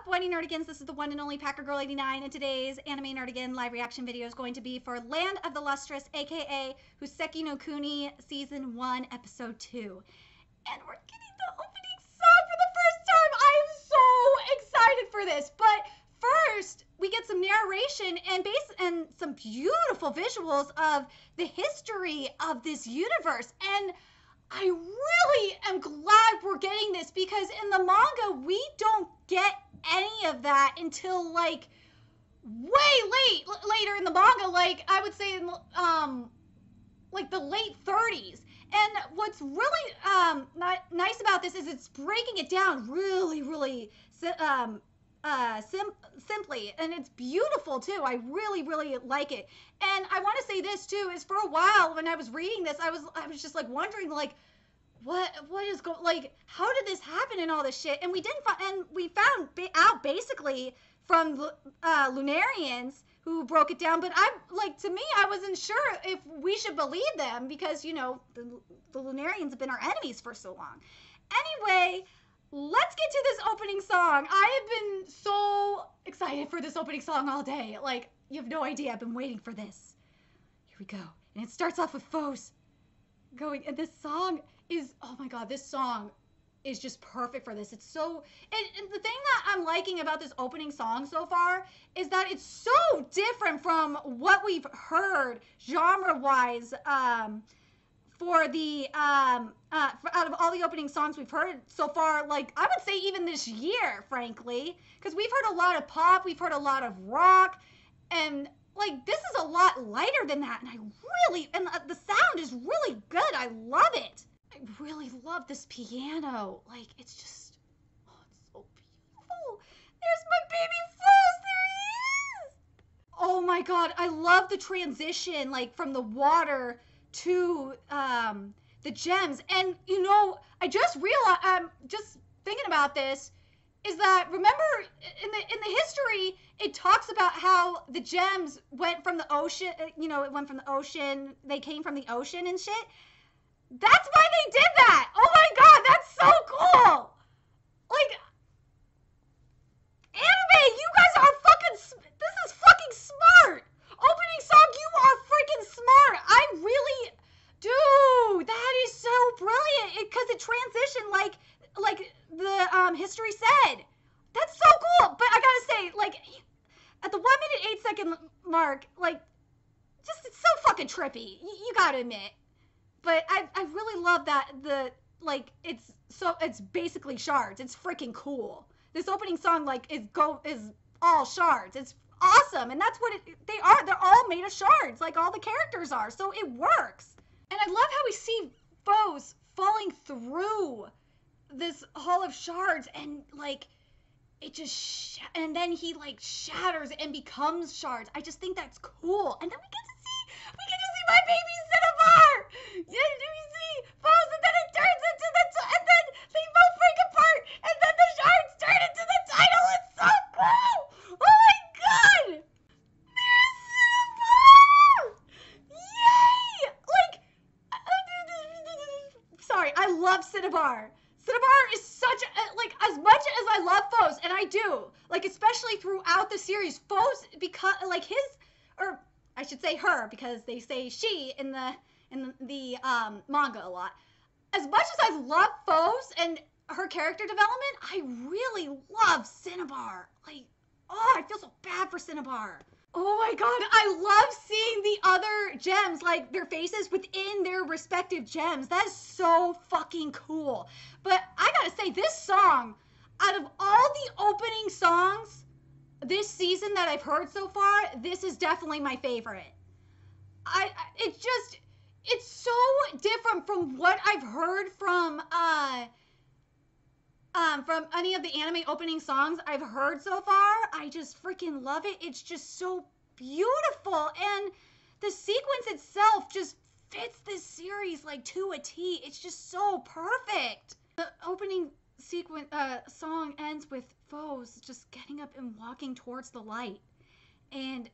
up, Whitey Nerdigans? This is the one and only Packer Girl 89, and today's Anime Nerdigan live reaction video is going to be for Land of the Lustrous, aka Hoseki no Kuni Season 1, Episode 2. And we're getting the opening song for the first time! I am so excited for this! But first, we get some narration and some beautiful visuals of the history of this universe. And I really am glad we're getting this, because in the manga, we don't get any of that until, like, later in the manga, like, I would say in, like, the late 30s. And what's really nice about this is it's breaking it down really simply, and it's beautiful too. I really like it. And I want to say this too, is for a while when I was reading this, I was just like wondering, like, what is going, like, how did this happen and all this shit? And we found out basically from Lunarians who broke it down. But to me, I wasn't sure if we should believe them, because, you know, the Lunarians have been our enemies for so long. Anyway, let's get to this opening song. I have been so excited for this opening song all day. Like, you have no idea. I've been waiting for this. Here we go. And it starts off with Foes going, and this song is, oh my god, this song is just perfect for this. It's so, and the thing that I'm liking about this opening song so far is that it's so different from what we've heard genre-wise, for the out of all the opening songs we've heard so far, like, I would say even this year, frankly, because we've heard a lot of pop, we've heard a lot of rock, and like, this is a lot lighter than that, and the sound is really good. I love it. I really love this piano. Like, it's just, oh, it's so beautiful. There's my baby Foes. There he is. Oh my god, I love the transition, like, from the water to the gems. And, you know, I just realized, I'm just thinking about this, is that, remember in the history, it talks about how the gems went from the ocean, you know, it went from the ocean, they came from the ocean and shit. That's why they did that! Oh my god, that's so cool! Like, anime, you guys are fucking, this is fucking smart! Opening song, you are freaking smart! I really, dude, that is so brilliant, because it transitioned like the history said. That's so cool. But I gotta say, like, at the 1 minute 8 second mark, like, just, it's so fucking trippy. You gotta admit. But I really love that it's basically shards. It's freaking cool. This opening song, like, is all shards. It's awesome, and that's what they are. They're all made of shards, like all the characters are. So it works. And I love how we see Foes falling through this hall of shards, and like, it just and then he like shatters and becomes shards. I just think that's cool. And then we get to see my baby Cinnabar. Yeah, do you see Foes, and then it turns into and then they both break apart, and then the shards turn into the title. It's so cool. Oh my god, there's Cinnabar. Yay! Like, sorry, I love Cinnabar. Cinnabar is such a, like, as much as I love Foes, and I do, like, especially throughout the series, Foes, because, like, or I should say her, because they say she in the manga a lot. As much as I love Foes and her character development, I really love Cinnabar. Like, oh, I feel so bad for Cinnabar. Oh my god, I love seeing the other gems, like, their faces within their respective gems. That is so fucking cool. But I gotta say, this song, out of all the opening songs this season that I've heard so far, this is definitely my favorite. It's so different from what I've heard from any of the anime opening songs I've heard so far. I just freaking love it. It's just so beautiful, and the sequence itself just fits this series like to a T. It's just so perfect. The opening sequence song ends with Foes just getting up and walking towards the light, and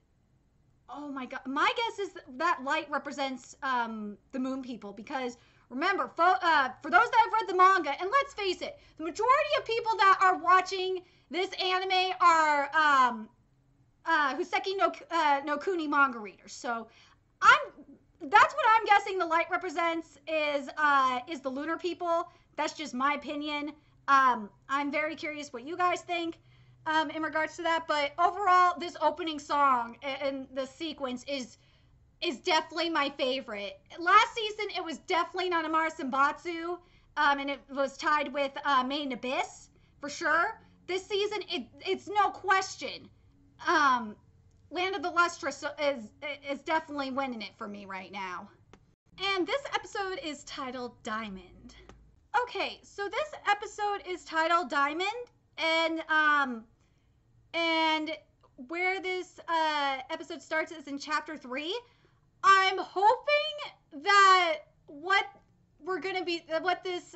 oh my god, my guess is that light represents the moon people, because remember, for those that have read the manga, and let's face it, the majority of people that are watching this anime are Huseki no Kuni manga readers. So that's what I'm guessing the light represents is the lunar people. That's just my opinion. I'm very curious what you guys think in regards to that. But overall, this opening song and the sequence is definitely my favorite. Last season, it was definitely Nanamara Senbatsu, and it was tied with Main Abyss for sure. This season, it's no question. Land of the Lustrous is definitely winning it for me right now. And this episode is titled Diamond. Okay, so this episode is titled Diamond, and where this episode starts is in chapter 3. I'm hoping that what this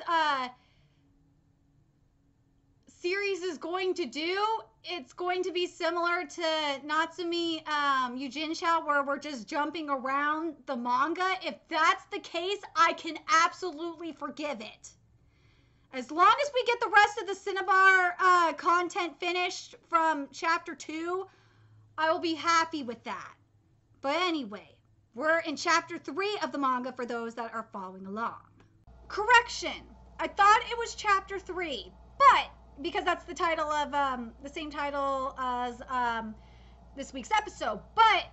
series is going to do, it's going to be similar to Natsumi Yujincha, where we're just jumping around the manga. If that's the case, I can absolutely forgive it. As long as we get the rest of the Cinnabar content finished from chapter 2, I will be happy with that. But anyway, we're in chapter 3 of the manga for those that are following along. Correction, I thought it was chapter 3, but because that's the title of the same title as this week's episode. But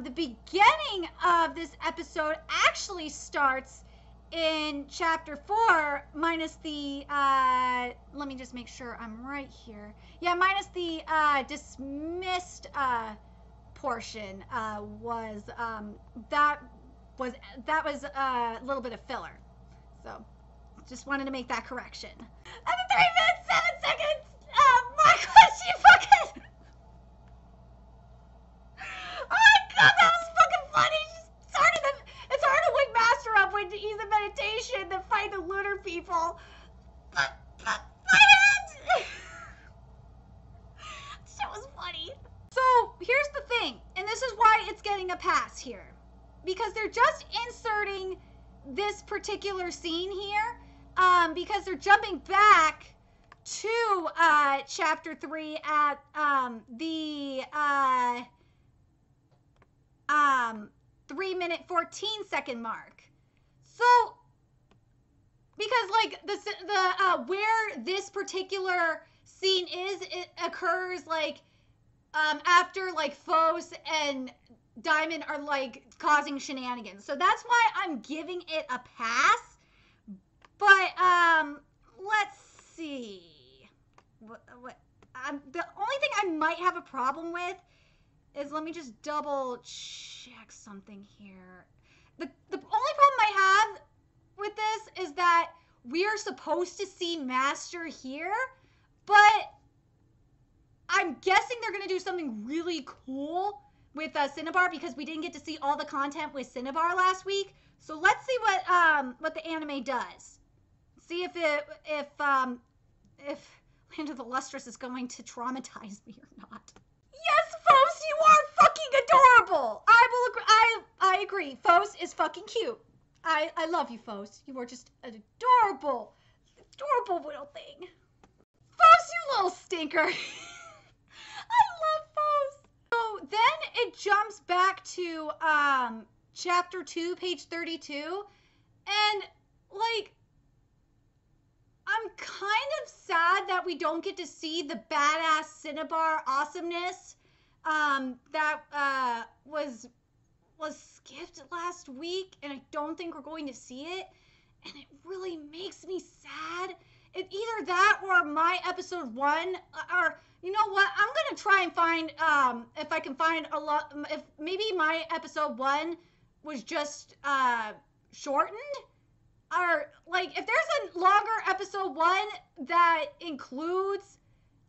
the beginning of this episode actually starts in chapter 4 minus the let me just make sure I'm right here. Yeah, minus the dismissed portion was that was a little bit of filler. So just wanted to make that correction. After 3 minutes, 7 seconds, Mark, what's your fucking... Oh my god, that was fucking funny. It's hard to wake Master up when he's in meditation than fight the lunar people. But that was funny. So, here's the thing, and this is why it's getting a pass here. Because they're just inserting this particular scene here, because they're jumping back to chapter 3 at the 3 minute 14 second mark. So because like the where this particular scene is, it occurs like after like Phos and Diamond are like causing shenanigans. So that's why I'm giving it a pass. But let's see. The only thing I might have a problem with is, let me just double check something here. The only problem I have with this is that we are supposed to see Master here, but I'm guessing they're going to do something really cool with Cinnabar, because we didn't get to see all the content with Cinnabar last week. So let's see what the anime does. See if Land of the Lustrous is going to traumatize me or not. Yes, Phos, you are fucking adorable. I agree. Phos is fucking cute. I love you, Phos. You are just an adorable little thing. Phos, you little stinker. I love Phos. So then it jumps back to chapter 2, page 32, and like, I'm kind of sad that we don't get to see the badass Cinnabar awesomeness that was skipped last week, and I don't think we're going to see it, and it really makes me sad. It either that or my episode 1, or you know what? I'm gonna try and find if I can find a lot. If maybe my episode 1 was just shortened. Or, like, if there's a longer episode 1 that includes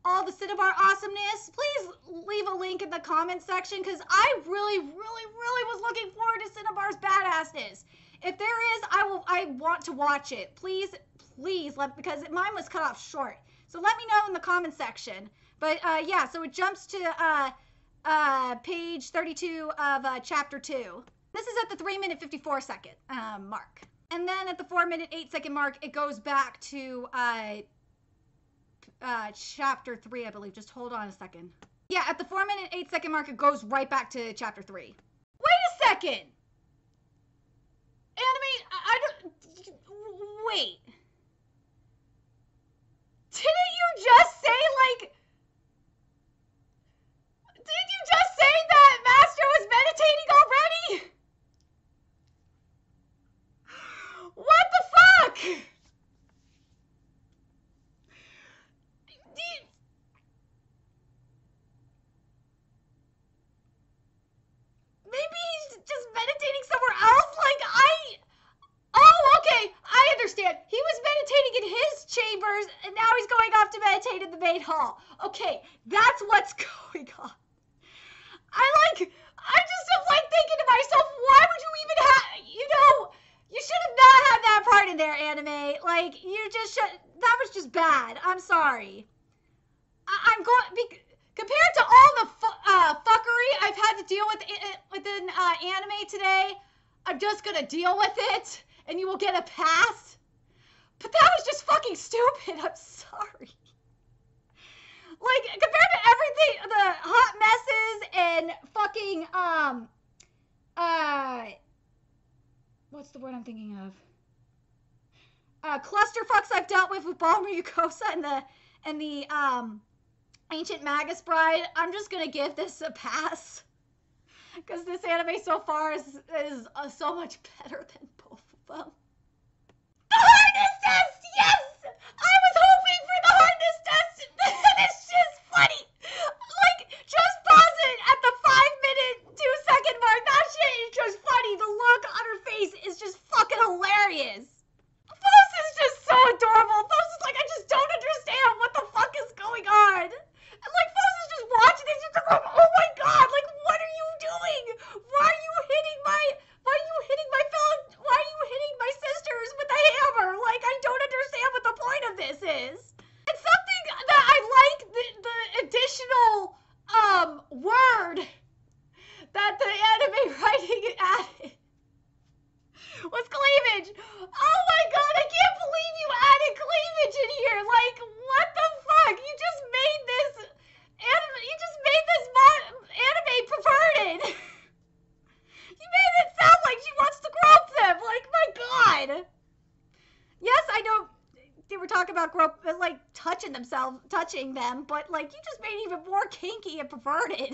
all the Cinnabar awesomeness, please leave a link in the comment section, because I really was looking forward to Cinnabar's badassness. If there is, I want to watch it. Please, because mine was cut off short. So let me know in the comment section. But, yeah, so it jumps to page 32 of chapter 2. This is at the 3 minute 54 second mark. And then at the 4 minute 8 second mark, it goes back to chapter 3, I believe. Just hold on a second. Yeah, at the 4-minute, 8-second mark, it goes right back to chapter 3. Wait a second! Anime, I don't... Wait. Didn't you just say, like... Didn't you just say that Master was meditating already? What the fuck? Maybe he's just meditating somewhere else? Like, Oh, okay, I understand. He was meditating in his chambers, and now he's going off to meditate in the main hall. Okay, that's what's going on. I just am like thinking to myself, why would you even have, you should have not had that part in there, anime. Like, you just should, that was just bad. I'm sorry. I'm going, compared to all the fuckery I've had to deal with within anime today, I'm just gonna deal with it, and you will get a pass. But that was just fucking stupid. I'm sorry. Like, compared to everything, the hot messes and fucking, what's the word I'm thinking of? Clusterfucks I've dealt with Balmer Yukosa and the Ancient Magus Bride, I'm just gonna give this a pass. Because this anime so far is so much better than both of them. The hardness test! Yes! I was hoping for the hardness test! It's just funny! Like, just pause it at the 5-minute, 2-second mark. That shit is just funny. The look on her face is just fucking hilarious. Fos is just so adorable. Fos is like, I just don't understand what the fuck is going on. And like, Fos is just watching this. She's like, oh my god, like, what are you doing? Why are you hitting my sisters with a hammer? Like, I don't understand what the point of this is. It's something that I like, the additional, word that the anime writing added was cleavage. Oh my god, I can't believe you added cleavage in here. Like, what the fuck? You just made this anime perverted. You made it sound like she wants to grope them. Like, my god. Yes, I know they were talking about like touching them, but like, you just made it even more kinky and perverted.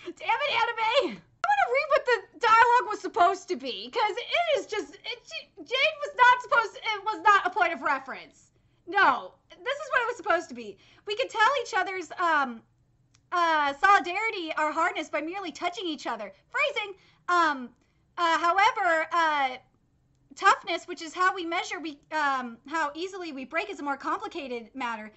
Damn it, anime. I'm gonna read what the dialogue was supposed to be, because it is just, Jade was not a point of reference. No, this is what it was supposed to be. We could tell each other's solidarity or hardness by merely touching each other. Phrasing. However, toughness, which is how we measure how easily we break, is a more complicated matter.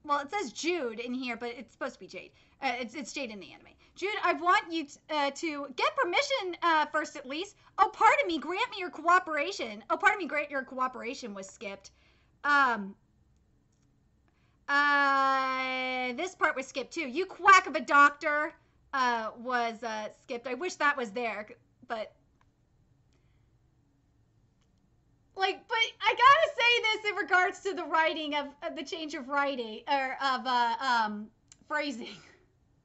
Well, it says Jude in here, but it's supposed to be Jade. It's Jade in the anime. Jude, I want you to get permission first, at least. Oh, pardon me. Grant me your cooperation. Oh, pardon me. Grant your cooperation was skipped. This part was skipped too. You quack of a doctor was skipped. I wish that was there, but like, but I gotta say this in regards to the writing of the change of writing or of phrasing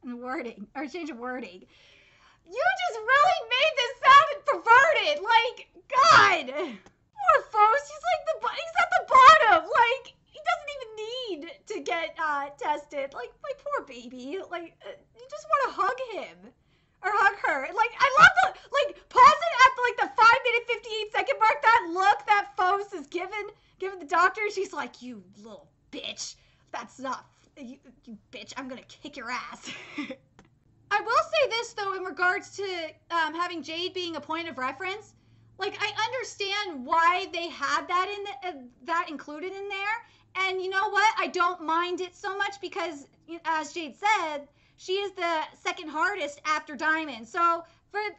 and wording or change of wording. You just really made this sound perverted. Like, God, poor Fos. He's at the bottom. Like, he doesn't even need to get tested. Like, my poor baby. Like, you just want to hug him or hug her. Like, I love pause it at the 5-minute 58-second mark. That look that Fos is giving the doctor. She's like, you little bitch. That's not, you bitch. I'm gonna kick your ass. I will say this though, in regards to having Jade being a point of reference. Like, I understand why they had that that included in there. And you know what? I don't mind it so much because, as Jade said, she is the second hardest after Diamond. So for them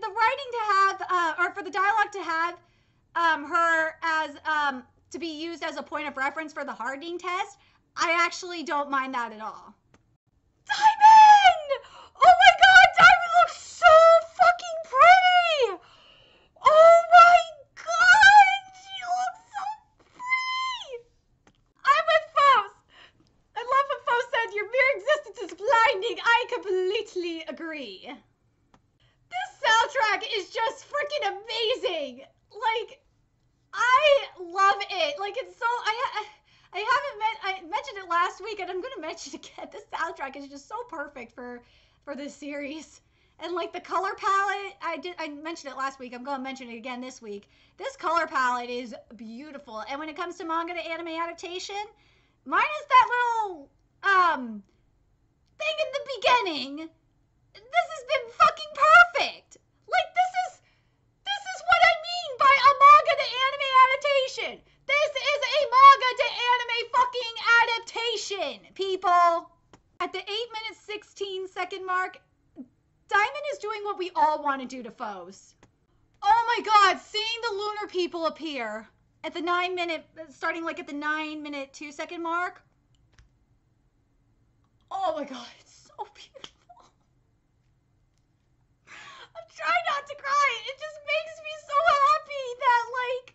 the writing to have, or for the dialogue to have her as, to be used as a point of reference for the hardening test, I actually don't mind that at all. Diamond! Oh my god, Diamond looks so fucking pretty! Oh my god, she looks so completely agree. This soundtrack is just freaking amazing. Like, I love it. Like, it's so, I mentioned it last week and I'm going to mention it again. This soundtrack is just so perfect for this series. And like the color palette, I mentioned it last week. I'm going to mention it again this week. This color palette is beautiful. And when it comes to manga to anime adaptation, minus that little, thing in the beginning, this has been fucking perfect. Like, this is what I mean by a manga to anime adaptation. This is a manga to anime fucking adaptation, people. At the 8-minute 16-second mark, Diamond is doing what we all want to do to foes. Oh my god, seeing the lunar people appear at the 9-minute, starting like at the 9-minute 2-second mark. Oh my god, it's so beautiful. I'm trying not to cry. It just makes me so happy that, like,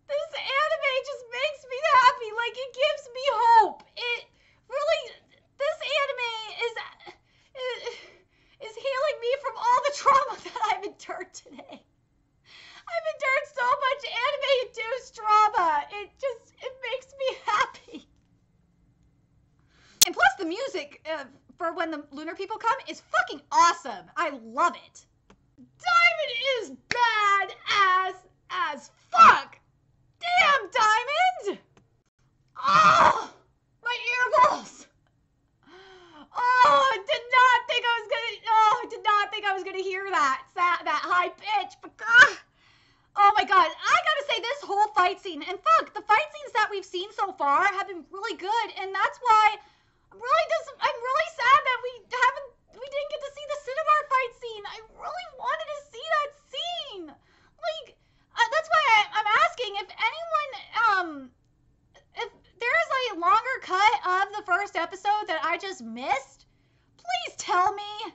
this anime just makes me happy. Like, it gives me hope. It really, this anime is healing me from all the trauma that I've endured today. I've endured so much anime-induced trauma. It makes me happy. And plus the music for when the lunar people come is fucking awesome. I love it. Diamond is badass as fuck. Damn, Diamond! Oh, my earballs. Oh, I did not think I was gonna hear that high pitch, but God. Oh my god, I gotta say this whole fight scene, and fuck, the fight scenes that we've seen so far have been really good, and that's why I'm really sad that we didn't get to see the Cinnabar fight scene. I really wanted to see that scene. Like, that's why I'm asking if anyone, if there's a longer cut of the first episode that I just missed, please tell me.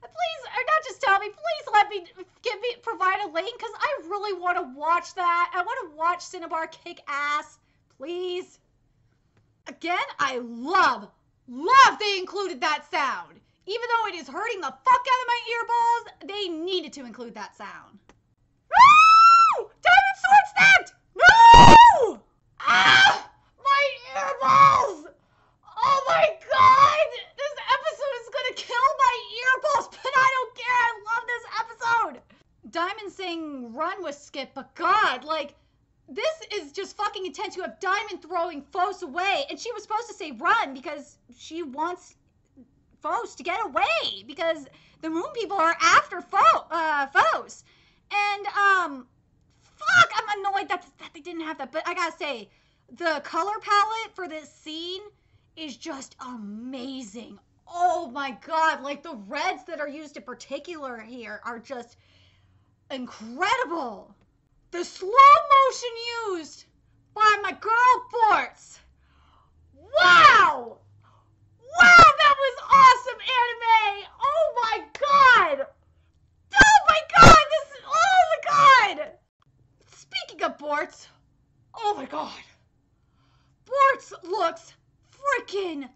Please, or not just tell me, please let me, provide a link, because I really want to watch that. I want to watch Cinnabar kick ass, please. Again, I love they included that sound. Even though it is hurting the fuck out of my earballs, they needed to include that sound. No! Diamond sword snapped! No! Ah! My earballs! Oh my god! This episode is gonna kill my earballs, but I don't care. I love this episode. Diamond saying run was Skip, but god, like, this is just fucking intense. You have Diamond throwing Phos away, and she was supposed to say run because she wants Phos to get away because the moon people are after Phos. And, fuck, I'm annoyed that they didn't have that, but I gotta say, the color palette for this scene is just amazing. Oh my god, like the reds that are used in particular here are just incredible. The slow motion used by my girl Bortz. Wow! Wow, that was awesome anime! Oh my god! Oh my god, oh my god! Speaking of Bortz, oh my god. Bortz looks freaking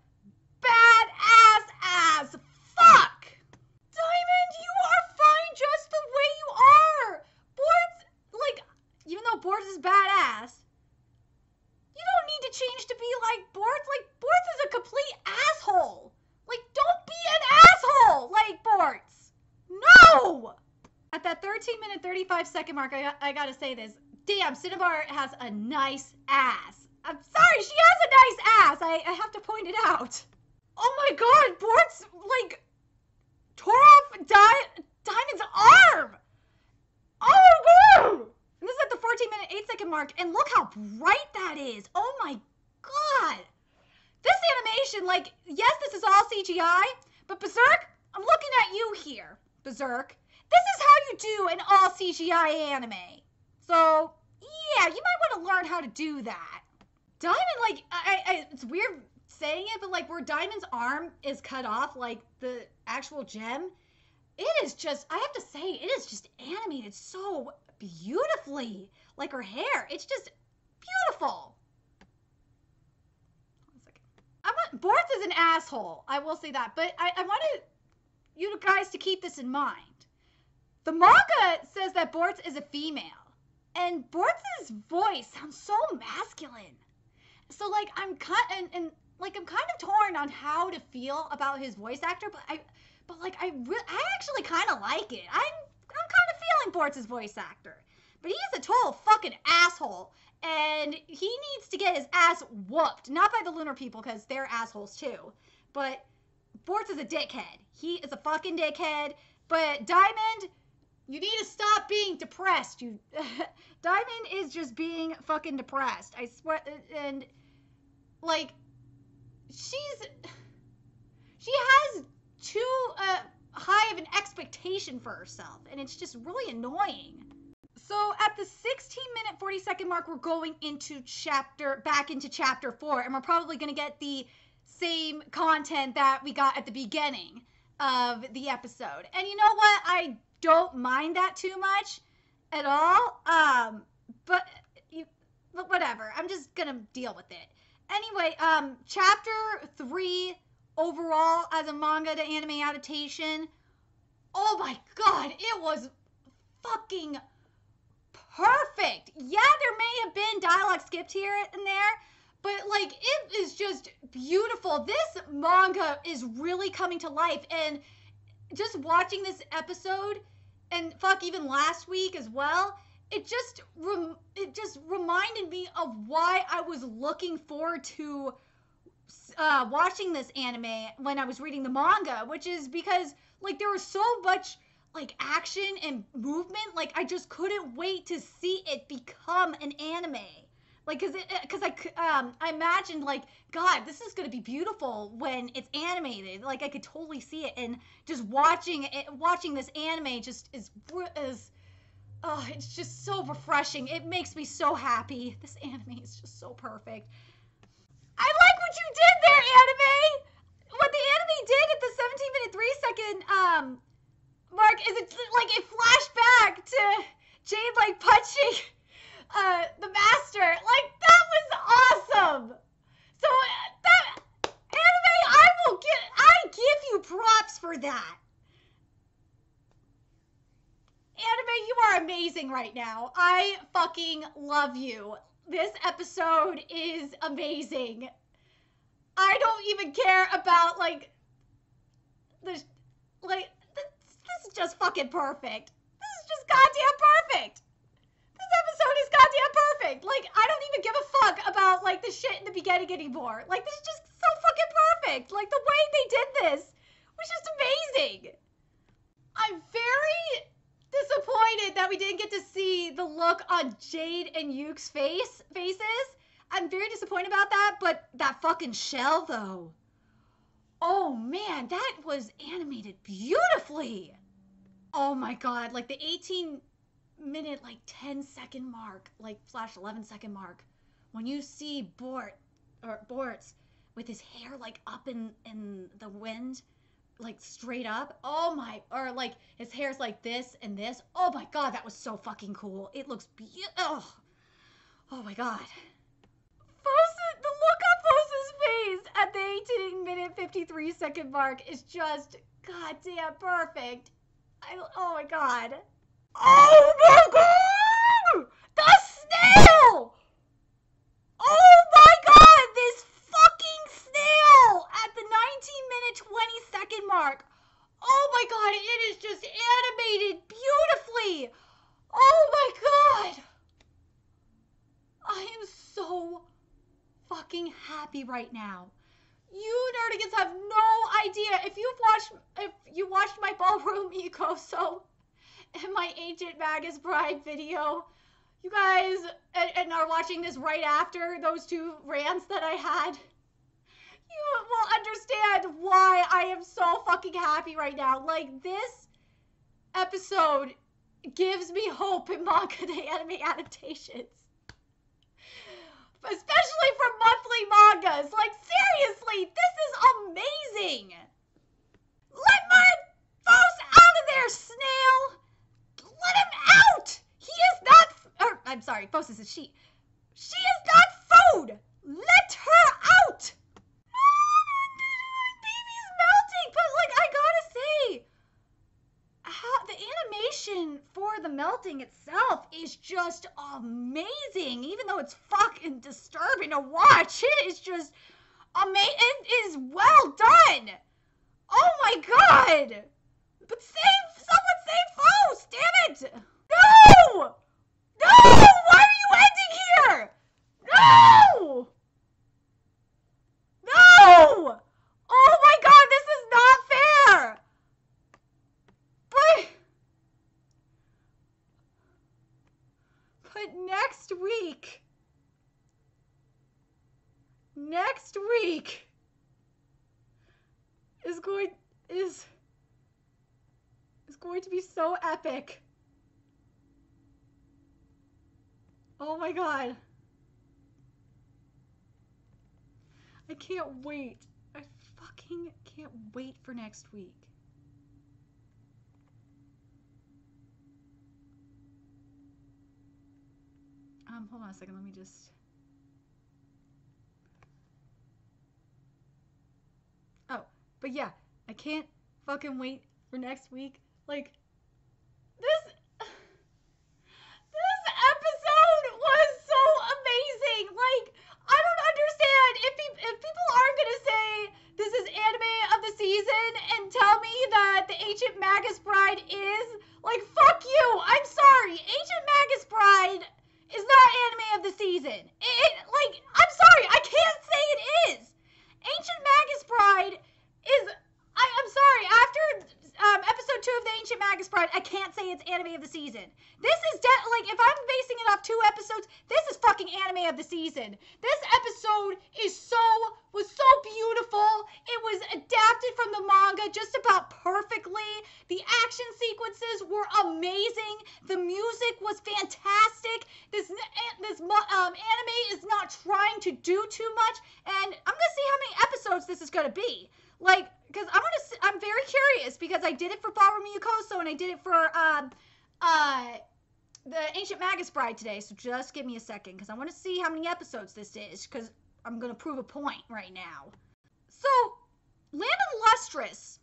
badass as fuck! Diamond, you are fine just the way you are! Bortz, like, even though Bortz is badass, you don't need to change to be like Bortz. Like, Bortz is a complete asshole. Like, don't be an asshole like Bortz. No! At that 13-minute, 35-second mark, I gotta say this. Damn, Cinnabar has a nice ass. I'm sorry, she has a nice ass. I have to point it out. Oh my god, Bortz, like, tore off Diamond's arm. Oh my god! And this is at the 14-minute, 8-second mark, and look how bright that is. Oh my god. This animation, like, yes, this is all CGI, but Berserk, I'm looking at you here, Berserk. This is how you do an all CGI anime. So, yeah, you might want to learn how to do that. Diamond, like, it's weird saying it, but like where Diamond's arm is cut off, like the actual gem, it is just, I have to say, it is just animated so beautifully. Like her hair, it's just beautiful. 1 second. Bortz is an asshole. I will say that. But I wanted you guys to keep this in mind. The manga says that Bortz is a female. And Bortz's voice sounds so masculine. So, like, I'm kind of torn on how to feel about his voice actor, but I actually kind of like it. I'm kind of feeling Bortz's voice actor. But he's a total fucking asshole. And he needs to get his ass whooped. Not by the lunar people, because they're assholes too. But Bortz is a dickhead. He is a fucking dickhead. But Diamond, you need to stop being depressed. Diamond is just being fucking depressed. I swear. And, like, she has too high of an expectation for herself. And it's just really annoying. So at the 16-minute 40-second mark, we're going back into chapter 4, and we're probably going to get the same content that we got at the beginning of the episode. And you know what? I don't mind that too much at all. But whatever. I'm just going to deal with it. Anyway, chapter 3 overall as a manga to anime adaptation. Oh my god, it was fucking perfect. Yeah, there may have been dialogue skipped here and there, but like it is just beautiful. This manga is really coming to life, and just watching this episode, and fuck, even last week as well, it just reminded me of why I was looking forward to watching this anime when I was reading the manga, which is because like there was so much like action and movement, like I just couldn't wait to see it become an anime. Like, cause I imagined like, God, this is gonna be beautiful when it's animated. Like I could totally see it, and just watching this anime just is oh, it's just so refreshing. It makes me so happy. This anime is just so perfect. I like what you did there, anime. What the anime did at the 17-minute 3-second mark is it like it flashed back to Jade like punching the master. Like that was awesome. So that anime, I give you props for that. Anime, you are amazing right now. I fucking love you. This episode is amazing. I don't even care about like this is just fucking perfect. This is just goddamn perfect. This episode is goddamn perfect. Like, I don't even give a fuck about, like, the shit in the beginning anymore. Like, this is just so fucking perfect. Like, the way they did this was just amazing. I'm very disappointed that we didn't get to see the look on Jade and Yuke's faces. I'm very disappointed about that, but that fucking shell, though. Oh, man, that was animated beautifully. Oh, my God. Like, the 18-minute, like, 10-second mark, like, / 11-second mark, when you see Bortz with his hair, like, up in the wind, like, straight up. Oh, my. Or, like, his hair's like this and this. Oh, my God, that was so fucking cool. It looks beautiful. Oh, my God. The look on Bose's face at the 18-minute 53-second mark is just goddamn perfect. Oh my god. Oh my god! The snail! Oh my god! This fucking snail at the 19-minute 20-second mark. Oh my god, it is just animated beautifully. Oh my god. I am so fucking happy right now. You nerdigans have no idea. If you watched my Ballroom Ikoso and my Ancient Magus Bride video, you guys, and are watching this right after those two rants that I had, you will understand why I am so fucking happy right now. Like, this episode gives me hope in manga to anime adaptations. Especially for monthly mangas. Like, seriously, this is amazing. Let my Fos out of there, snail. Let him out. He is not, I'm sorry, Fos is a she. She is not food. Let her out. melting itself is just amazing. Even though it's fucking disturbing to watch, it is just amazing. It is well done. Oh my god. But someone save Faust, damn it. No! No! Why are you ending here? No! No! Oh my god, this is not fair! But next week is going to be so epic. Oh my god. I can't wait. I fucking can't wait for next week. Hold on a second, let me just... Oh, but yeah, I can't fucking wait for next week. Like, this episode was so amazing. Like, I don't understand if people aren't gonna say this is anime of the season and tell me that the Ancient Magus Bride is, like, fuck you. I'm sorry. Ancient Magus Bride is not anime of the season. Like, I'm sorry. I can't say it is. Ancient Magus Bride is, I'm sorry. After episode 2 of the Ancient Magus Bride, I can't say it's anime of the season. This is like, if I'm basing it off 2 episodes, this is fucking anime of the season. This episode was so beautiful. It was adapted from the manga just about perfectly. The action sequences were amazing. The music was fantastic. This anime is not trying to do too much, and I'm gonna see how many episodes this is gonna be. Like, because I'm very curious, because I did it for Ballroom Yukoso and I did it for the Ancient Magus Bride today. So just give me a second, because I want to see how many episodes this is, because I'm going to prove a point right now. So, Land of the Lustrous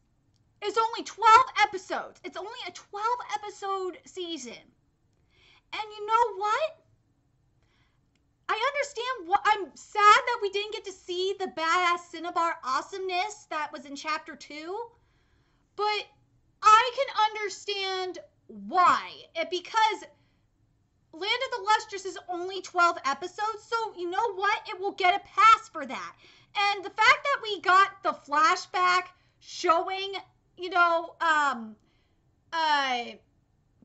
is only 12 episodes. It's only a 12-episode season. And you know what? I understand I'm sad that we didn't get to see the badass Cinnabar awesomeness that was in chapter 2, but I can understand why. Because Land of the Lustrous is only 12 episodes, so you know what? It will get a pass for that. And the fact that we got the flashback showing,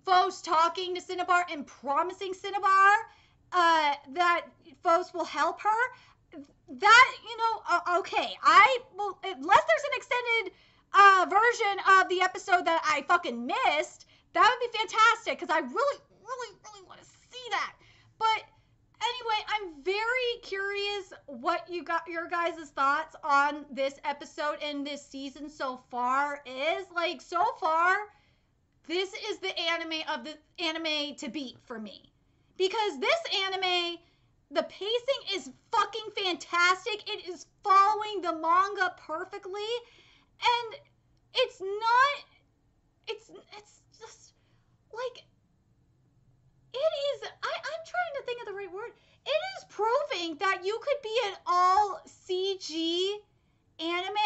Faust talking to Cinnabar and promising Cinnabar that Faust will help her, that, okay, I will, unless there's an extended version of the episode that I fucking missed, that would be fantastic, because I really, really, really want to see that. But anyway, I'm very curious what your guys' thoughts on this episode and this season so far is. Like, so far, this is the anime to beat for me. Because this anime, the pacing is fucking fantastic. It is following the manga perfectly. And it's just, like, it is, I'm trying to think of the right word. It is proving that you could be an all CG anime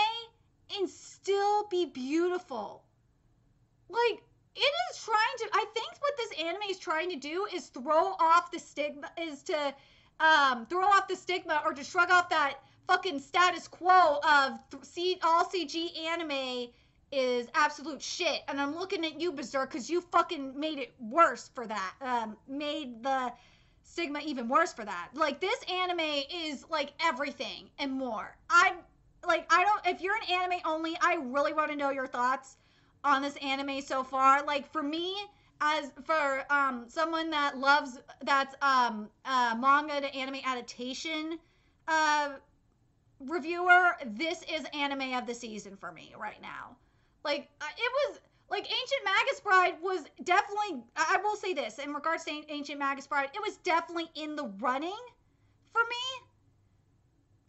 and still be beautiful. Like, it is trying to, I think what this anime is trying to do is throw off the stigma, or to shrug off that fucking status quo of all CG anime is absolute shit. And I'm looking at you, Berserk, because you fucking made it worse for that. Made the stigma even worse for that. Like, this anime is, like, everything and more. If you're an anime only, I really want to know your thoughts on this anime so far. Like, for me, as for someone that loves manga to anime adaptation reviewer, this is anime of the season for me right now. Like, it was, like, Ancient Magus Bride was definitely, I will say this, in regards to Ancient Magus Bride, it was definitely in the running for me.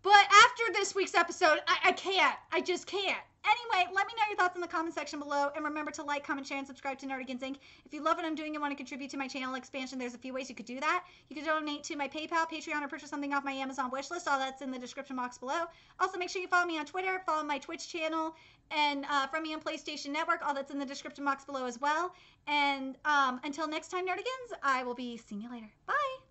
But after this week's episode. I can't. I just can't. Anyway, let me know your thoughts in the comment section below, and remember to like, comment, share, and subscribe to Nerdigans Inc. If you love what I'm doing and want to contribute to my channel expansion, there's a few ways you could do that. You could donate to my PayPal, Patreon, or purchase something off my Amazon wishlist. All that's in the description box below. Also, make sure you follow me on Twitter, follow my Twitch channel, and from me on PlayStation Network. All that's in the description box below as well. And until next time, Nerdigans, I will be seeing you later. Bye!